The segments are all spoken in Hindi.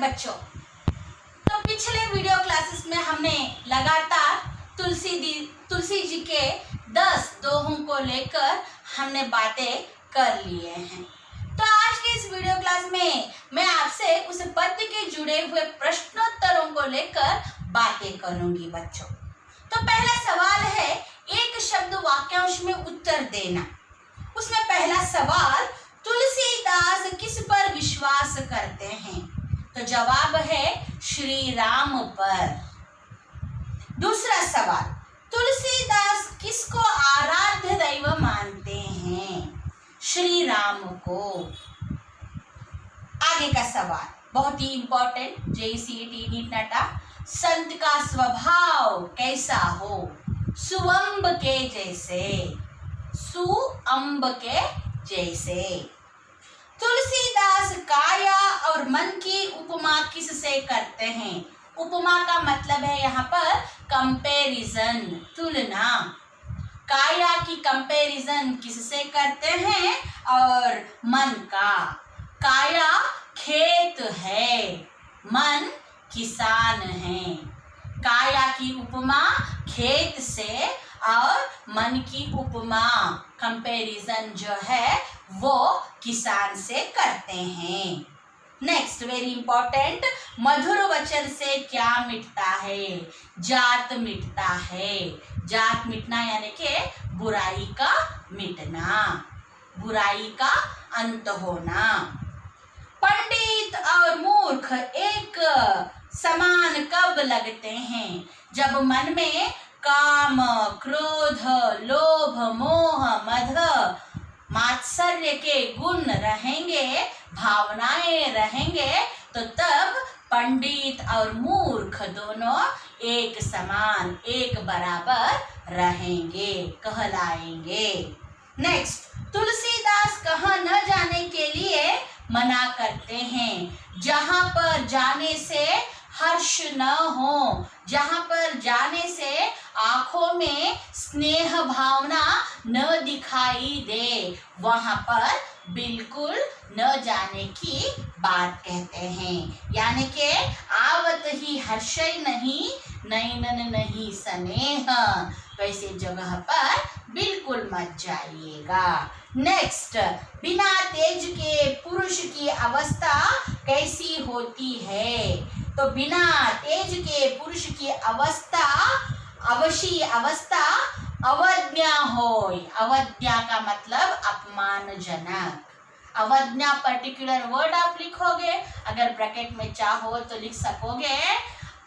बच्चों। तो पिछले वीडियो क्लासेस में हमने लगातार तुलसी जी के 10 दोहों को लेकर हमने बातें कर लिए हैं। तो आज के इस वीडियो क्लास में मैं आपसे उस पद्य के जुड़े हुए प्रश्नोत्तरों को लेकर बातें करूंगी बच्चों। तो पहला सवाल है, एक शब्द वाक्यांश में उत्तर देना। उसमें पहला सवाल, तुलसीदास किस पर विश्वास करते हैं? तो जवाब है श्री राम पर। दूसरा सवाल, तुलसीदास किसको आराध्य दैव मानते हैं? श्री राम को। आगे का सवाल बहुत ही इंपॉर्टेंट, JCET नीट नाटा, संत का स्वभाव कैसा हो? सुअंब के जैसे, सुअंब के जैसे। तुलसीदास काया और मन की उपमा किससे करते हैं? उपमा का मतलब है यहाँ पर कंपैरिजन, तुलना। काया की कंपैरिजन किससे करते हैं? और मन का। काया खेत है, मन किसान है। काया की उपमा खेत से और मन की उपमा कंपैरिजन जो है वो किसान से करते हैं। नेक्स्ट वेरी इंपॉर्टेंट, मधुर वचन से क्या मिटता है? जात मिटता है। जात मिटना यानी कि बुराई का मिटना, बुराई का अंत होना। पंडित और मूर्ख एक समान कब लगते हैं? जब मन में काम, क्रोध, लोभ, मोह, मद, मात्सर्य के गुण रहेंगे, भावनाएं रहेंगे, तो तब पंडित और मूर्ख दोनों एक समान, एक बराबर रहेंगे, कहलाएंगे। नेक्स्ट, तुलसीदास कहाँ न जाने के लिए मना करते हैं? जहां पर जाने से हर्ष न हो, जहां पर जाने से आंखों में स्नेह भावना न दिखाई दे, वहां पर बिल्कुल न जाने की बात कहते हैं। यानी कि आवत ही हर्ष नहीं, नैनन नहीं स्नेह, वैसे जगह पर बिल्कुल मत जाइएगा। नेक्स्ट, बिना तेज के पुरुष की अवस्था कैसी होती है? तो बिना तेज के पुरुष की अवस्था, अवशी अवस्था अवज्ञा होय। अवज्ञा का मतलब अपमानजनक। अवज्ञा पर्टिकुलर वर्ड आप लिखोगे, अगर ब्रैकेट में चाहो तो लिख सकोगे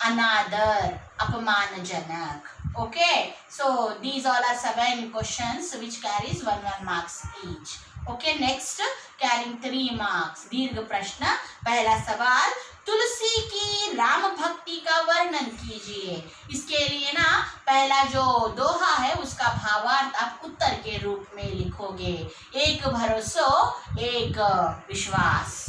अनादर, अपमानजनक। Okay, so these all are 7 questions which carries 1 marks each. Okay, next carrying 3 marks. दीर्घ प्रश्न। पहला सवाल, तुलसी की राम भक्ति का वर्णन कीजिए। इसके लिए ना पहला जो दोहा है उसका भावार्थ आप उत्तर के रूप में लिखोगे। एक भरोसो एक विश्वास।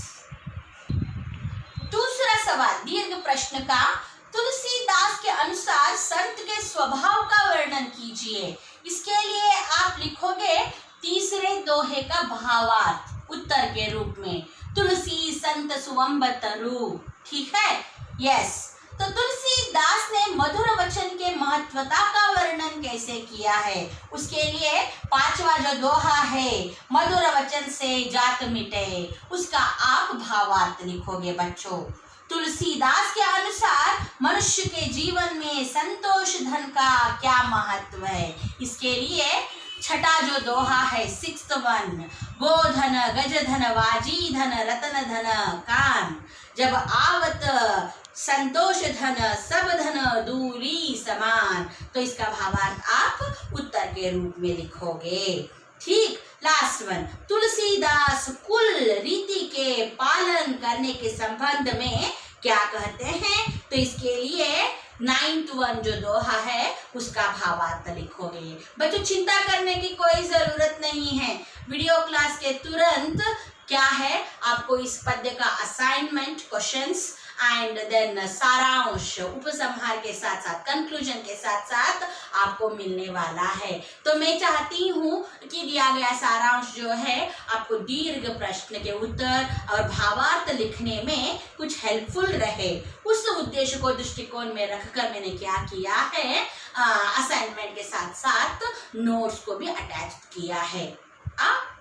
दूसरा सवाल, दीर्घ प्रश्न का, तुलसीदास के अनुसार संत के स्वभाव का वर्णन कीजिए। इसके लिए आप लिखोगे तीसरे दोहे का भावार्थ उत्तर के रूप में। तुलसी संत सुअंब तरु, ठीक है? यस। तो तुलसीदास ने मधुर वचन के महत्वता का वर्णन कैसे किया है? उसके लिए पांचवा जो दोहा है, मधुर वचन से जात मिटे, उसका आप भावार्थ लिखोगे बच्चों। तुलसीदास के अनुसार मनुष्य के जीवन में संतोष धन का क्या महत्व है? इसके लिए छठा जो दोहा है, 6th one, गोधन, गजधन, वाजी धन, रतन धन, कान, जब आवत संतोष धन, सब धन दूरी समान, तो इसका भावार्थ आप उत्तर के रूप में लिखोगे। ठीक। लास्ट वन, तुलसीदास कुल रीति के पालन करने के संबंध में क्या कहते हैं? तो इसके लिए 9th one जो दोहा है उसका भावार्थ लिखोगे। बच्चों चिंता करने की कोई जरूरत नहीं है। वीडियो क्लास के तुरंत क्या है, आपको इस पद्य का असाइनमेंट क्वेश्चंस एंड देन सारांश उपसंहार के साथ साथ कंक्लूजन के साथ साथ आपको मिलने वाला है। तो मैं चाहती हूँ कि दिया गया सारांश जो है आपको दीर्घ प्रश्न के उत्तर और भावार्थ लिखने में कुछ हेल्पफुल रहे। उस उद्देश्य को दृष्टिकोण में रखकर मैंने क्या किया है, असाइनमेंट के साथ साथ नोट्स को भी अटैच किया है।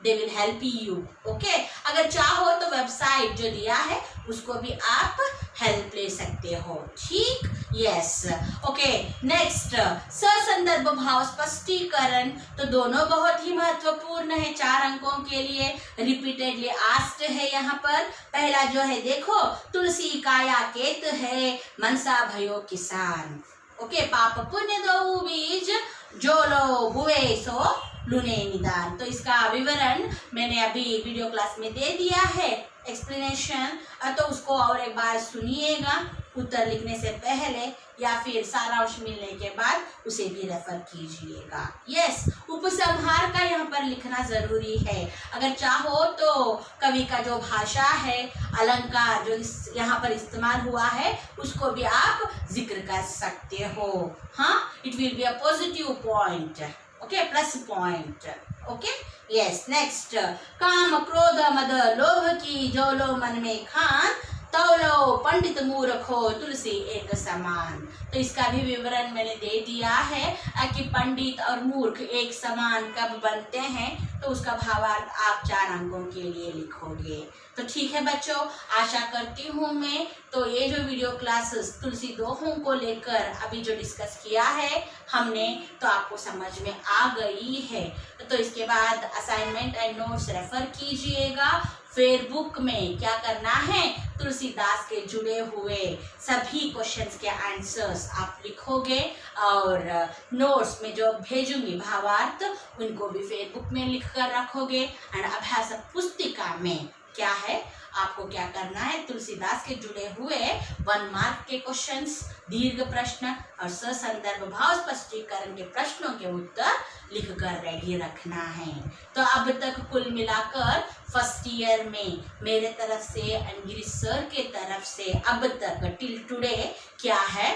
They will help you. Okay, अगर चाहो तो वेबसाइट जो दिया है उसको भी आप हेल्प ले सकते हो। ठीक, यस। ओके, नेक्स्ट ससंदर्भ भाव स्पष्टीकरण। तो दोनों बहुत ही महत्वपूर्ण है 4 अंकों के लिए, रिपीटेडली आस्क्ड है यहाँ पर। पहला जो है देखो, तुलसी काया केत है मनसा भयो किसान। ओके, पाप पुण्य दो बीज जो लो बुए सो लुने निदान। तो इसका विवरण मैंने अभी वीडियो क्लास में दे दिया है, एक्सप्लेनेशन, तो उसको और एक बार सुनिएगा उत्तर लिखने से पहले या फिर सारांश मिलने के बाद उसे भी रेफर कीजिएगा। यस, उपसंहार का यहाँ पर लिखना जरूरी है। अगर चाहो तो कवि का जो भाषा है, अलंकार जो यहाँ पर इस्तेमाल हुआ है उसको भी आप जिक्र कर सकते हो। हाँ, it will be a positive point. Okay, plus point. Okay, yes. Next, काम क्रोध मद लोभ की जो लो मन में खान तौलो पंडित मूर्खो तुलसी एक समान। तो इसका भी विवरण मैंने दे दिया है कि पंडित और मूर्ख एक समान कब बनते हैं, तो उसका भावार्थ आप 4 अंकों के लिए लिखोगे। तो ठीक है बच्चों, आशा करती हूँ मैं तो ये जो वीडियो क्लासेस तुलसी दोहों को लेकर अभी जो डिस्कस किया है हमने, तो आपको समझ में आ गई है। तो इसके बाद असाइनमेंट एंड नोट्स रेफर कीजिएगा। फेसबुक में क्या करना है, तुलसीदास के जुड़े हुए सभी क्वेश्चंस के आंसर्स आप लिखोगे और नोट्स में जो भेजूंगी भावार्थ उनको भी फेसबुक में लिख कर रखोगे। एंड अभ्यास पुस्तिका में क्या है, आपको क्या करना है, तुलसीदास के जुड़े हुए 1 मार्क के क्वेश्चंस, दीर्घ प्रश्न और ससंदर्भ भाव स्पष्टीकरण के प्रश्नों के उत्तर लिखकर रेडी रखना है। तो अब तक कुल मिलाकर फर्स्ट ईयर में मेरे तरफ से एंड गिरीश सर के तरफ से अब तक टिल टुडे क्या है,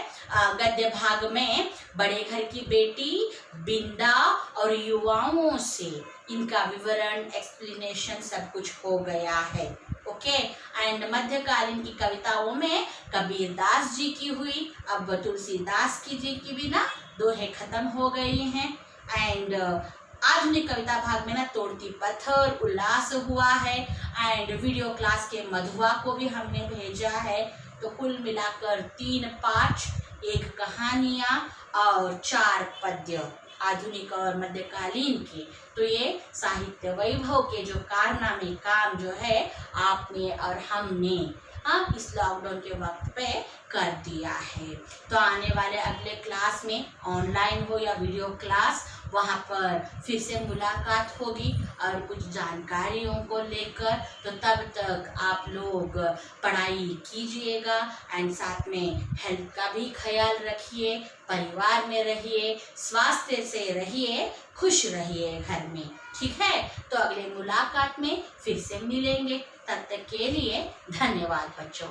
गद्य भाग में बड़े घर की बेटी, बिंदा और युवाओं से इनका विवरण, एक्सप्लेनेशन सब कुछ हो गया है। ओके, एंड मध्यकालीन की कविताओं में कबीर दास जी की हुई, अब तुलसीदास जी की भी ना दोहे खत्म हो गई हैं। एंड आधुनिक कविता भाग में ना तोड़ती पत्थर, उल्लास हुआ है एंड वीडियो क्लास के मधुआ को भी हमने भेजा है। तो कुल मिलाकर 3 पाठ, 1 कहानियाँ और 4 पद्य आधुनिक और मध्यकालीन के। तो ये साहित्य वैभव के जो कारनामे काम जो है आपने और हमने इस लॉकडाउन के वक्त पे कर दिया है। तो आने वाले अगले क्लास में ऑनलाइन हो या वीडियो क्लास, वहाँ पर फिर से मुलाकात होगी और कुछ जानकारियों को लेकर। तो तब तक आप लोग पढ़ाई कीजिएगा एंड साथ में हेल्थ का भी ख्याल रखिए, परिवार में रहिए, स्वास्थ्य से रहिए, खुश रहिए घर में। ठीक है, तो अगले मुलाकात में फिर से मिलेंगे। तब तक के लिए धन्यवाद बच्चों।